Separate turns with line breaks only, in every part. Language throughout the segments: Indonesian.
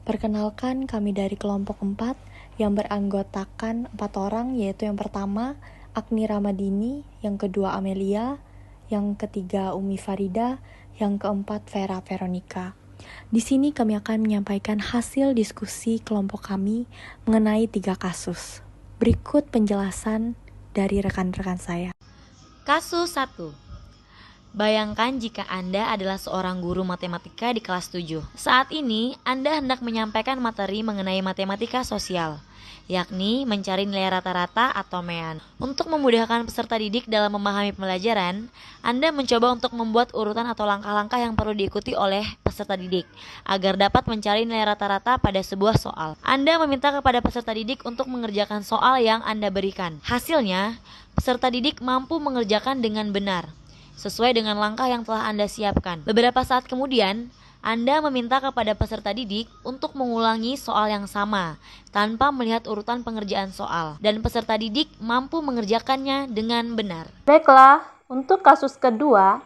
Perkenalkan, kami dari kelompok 4 yang beranggotakan 4 orang, yaitu yang pertama Agni Ramadini, yang kedua Amelia, yang ketiga Umi Farida, yang keempat Vera Veronica. Di sini kami akan menyampaikan hasil diskusi kelompok kami mengenai 3 kasus. Berikut penjelasan dari rekan-rekan saya.
Kasus 1. Bayangkan jika Anda adalah seorang guru matematika di kelas 7. Saat ini, Anda hendak menyampaikan materi mengenai matematika sosial, yakni mencari nilai rata-rata atau MEAN. Untuk memudahkan peserta didik dalam memahami pembelajaran, Anda mencoba untuk membuat urutan atau langkah-langkah yang perlu diikuti oleh peserta didik agar dapat mencari nilai rata-rata pada sebuah soal. Anda meminta kepada peserta didik untuk mengerjakan soal yang Anda berikan. Hasilnya, peserta didik mampu mengerjakan dengan benar sesuai dengan langkah yang telah Anda siapkan. Beberapa saat kemudian, Anda meminta kepada peserta didik untuk mengulangi soal yang sama tanpa melihat urutan pengerjaan soal, dan peserta didik mampu mengerjakannya dengan benar.
Baiklah, untuk kasus kedua,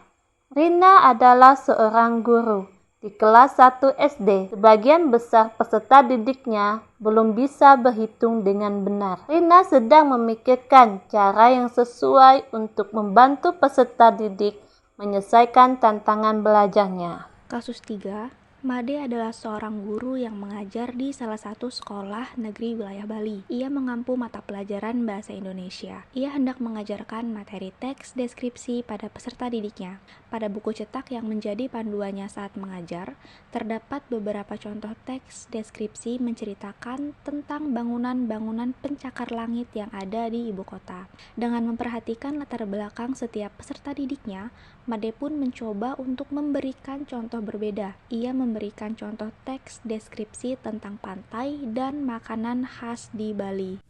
Rina adalah seorang guru di kelas 1 SD. Sebagian besar peserta didiknya belum bisa berhitung dengan benar. Rina sedang memikirkan cara yang sesuai untuk membantu peserta didik menyelesaikan tantangan belajarnya.
Kasus 3, Made adalah seorang guru yang mengajar di salah satu sekolah negeri wilayah Bali. Ia mengampu mata pelajaran bahasa Indonesia. Ia hendak mengajarkan materi teks deskripsi pada peserta didiknya. Pada buku cetak yang menjadi panduannya saat mengajar, terdapat beberapa contoh teks deskripsi menceritakan tentang bangunan-bangunan pencakar langit yang ada di ibu kota. Dengan memperhatikan latar belakang setiap peserta didiknya, Made pun mencoba untuk memberikan contoh berbeda. Ia memberikan contoh teks deskripsi tentang pantai dan makanan khas di Bali.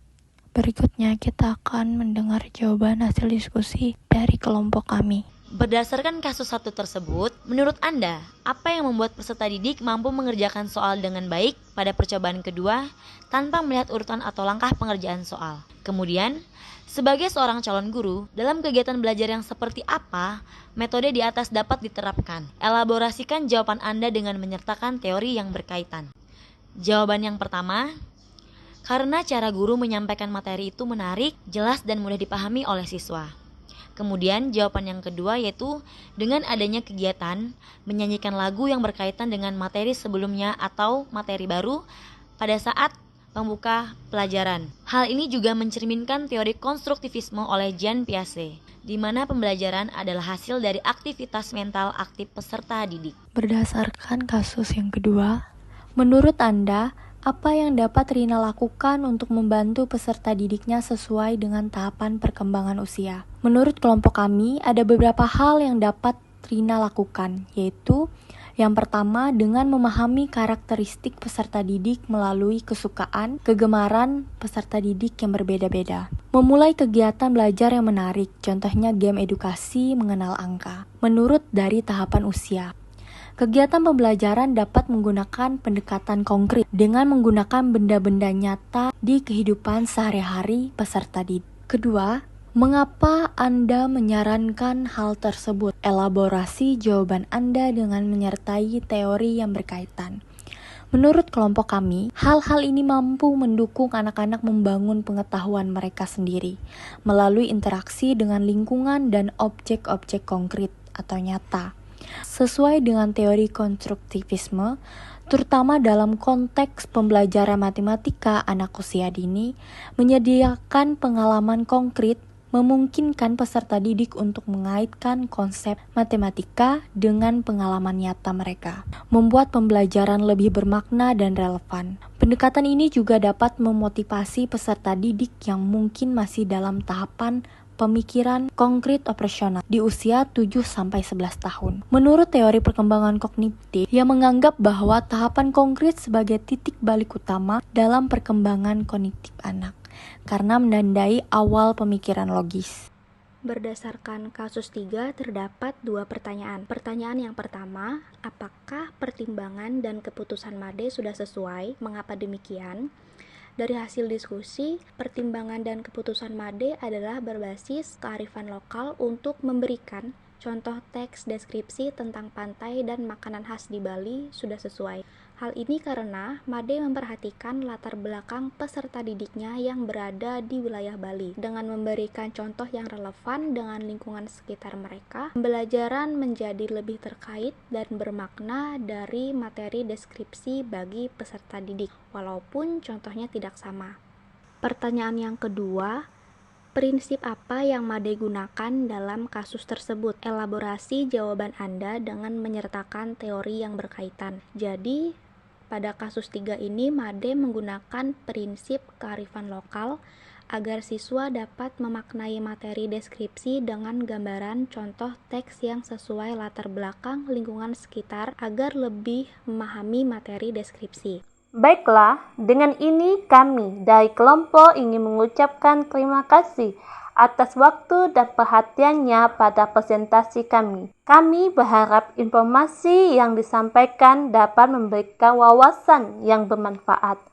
Berikutnya kita akan mendengar jawaban hasil diskusi dari kelompok kami.
Berdasarkan kasus 1 tersebut, menurut Anda, apa yang membuat peserta didik mampu mengerjakan soal dengan baik pada percobaan kedua tanpa melihat urutan atau langkah pengerjaan soal? Kemudian, sebagai seorang calon guru, dalam kegiatan belajar yang seperti apa metode di atas dapat diterapkan? Elaborasikan jawaban Anda dengan menyertakan teori yang berkaitan. Jawaban yang pertama, karena cara guru menyampaikan materi itu menarik, jelas dan mudah dipahami oleh siswa. Kemudian jawaban yang kedua yaitu dengan adanya kegiatan menyanyikan lagu yang berkaitan dengan materi sebelumnya atau materi baru pada saat pembuka pelajaran. Hal ini juga mencerminkan teori konstruktivisme oleh Jean Piaget, di mana pembelajaran adalah hasil dari aktivitas mental aktif peserta didik.
Berdasarkan kasus yang kedua, menurut Anda, apa yang dapat Rina lakukan untuk membantu peserta didiknya sesuai dengan tahapan perkembangan usia? Menurut kelompok kami, ada beberapa hal yang dapat Rina lakukan, yaitu yang pertama, dengan memahami karakteristik peserta didik melalui kesukaan, kegemaran peserta didik yang berbeda-beda. Memulai kegiatan belajar yang menarik, contohnya game edukasi mengenal angka, menurut dari tahapan usia. Kegiatan pembelajaran dapat menggunakan pendekatan konkret dengan menggunakan benda-benda nyata di kehidupan sehari-hari peserta didik. Kedua, mengapa Anda menyarankan hal tersebut? Elaborasi jawaban Anda dengan menyertai teori yang berkaitan. Menurut kelompok kami, hal-hal ini mampu mendukung anak-anak membangun pengetahuan mereka sendiri melalui interaksi dengan lingkungan dan objek-objek konkret atau nyata. Sesuai dengan teori konstruktivisme, terutama dalam konteks pembelajaran matematika anak usia dini, menyediakan pengalaman konkret memungkinkan peserta didik untuk mengaitkan konsep matematika dengan pengalaman nyata mereka, membuat pembelajaran lebih bermakna dan relevan. Pendekatan ini juga dapat memotivasi peserta didik yang mungkin masih dalam tahapan pemikiran konkret operasional di usia 7-11 tahun. Menurut teori perkembangan kognitif yang menganggap bahwa tahapan konkret sebagai titik balik utama dalam perkembangan kognitif anak, karena menandai awal pemikiran logis.
Berdasarkan kasus 3 terdapat 2 pertanyaan. Pertanyaan yang pertama, apakah pertimbangan dan keputusan Made sudah sesuai? Mengapa demikian? Dari hasil diskusi, pertimbangan dan keputusan Made adalah berbasis kearifan lokal untuk memberikan contoh teks deskripsi tentang pantai dan makanan khas di Bali sudah sesuai. Hal ini karena Made memperhatikan latar belakang peserta didiknya yang berada di wilayah Bali. Dengan memberikan contoh yang relevan dengan lingkungan sekitar mereka, pembelajaran menjadi lebih terkait dan bermakna dari materi deskripsi bagi peserta didik, walaupun contohnya tidak sama. Pertanyaan yang kedua, prinsip apa yang Made gunakan dalam kasus tersebut? Elaborasi jawaban Anda dengan menyertakan teori yang berkaitan. Jadi, pada kasus 3 ini, Made menggunakan prinsip kearifan lokal agar siswa dapat memaknai materi deskripsi dengan gambaran contoh teks yang sesuai latar belakang lingkungan sekitar agar lebih memahami materi deskripsi.
Baiklah, dengan ini kami dari kelompok ingin mengucapkan terima kasih atas waktu dan perhatiannya pada presentasi kami. Kami berharap informasi yang disampaikan dapat memberikan wawasan yang bermanfaat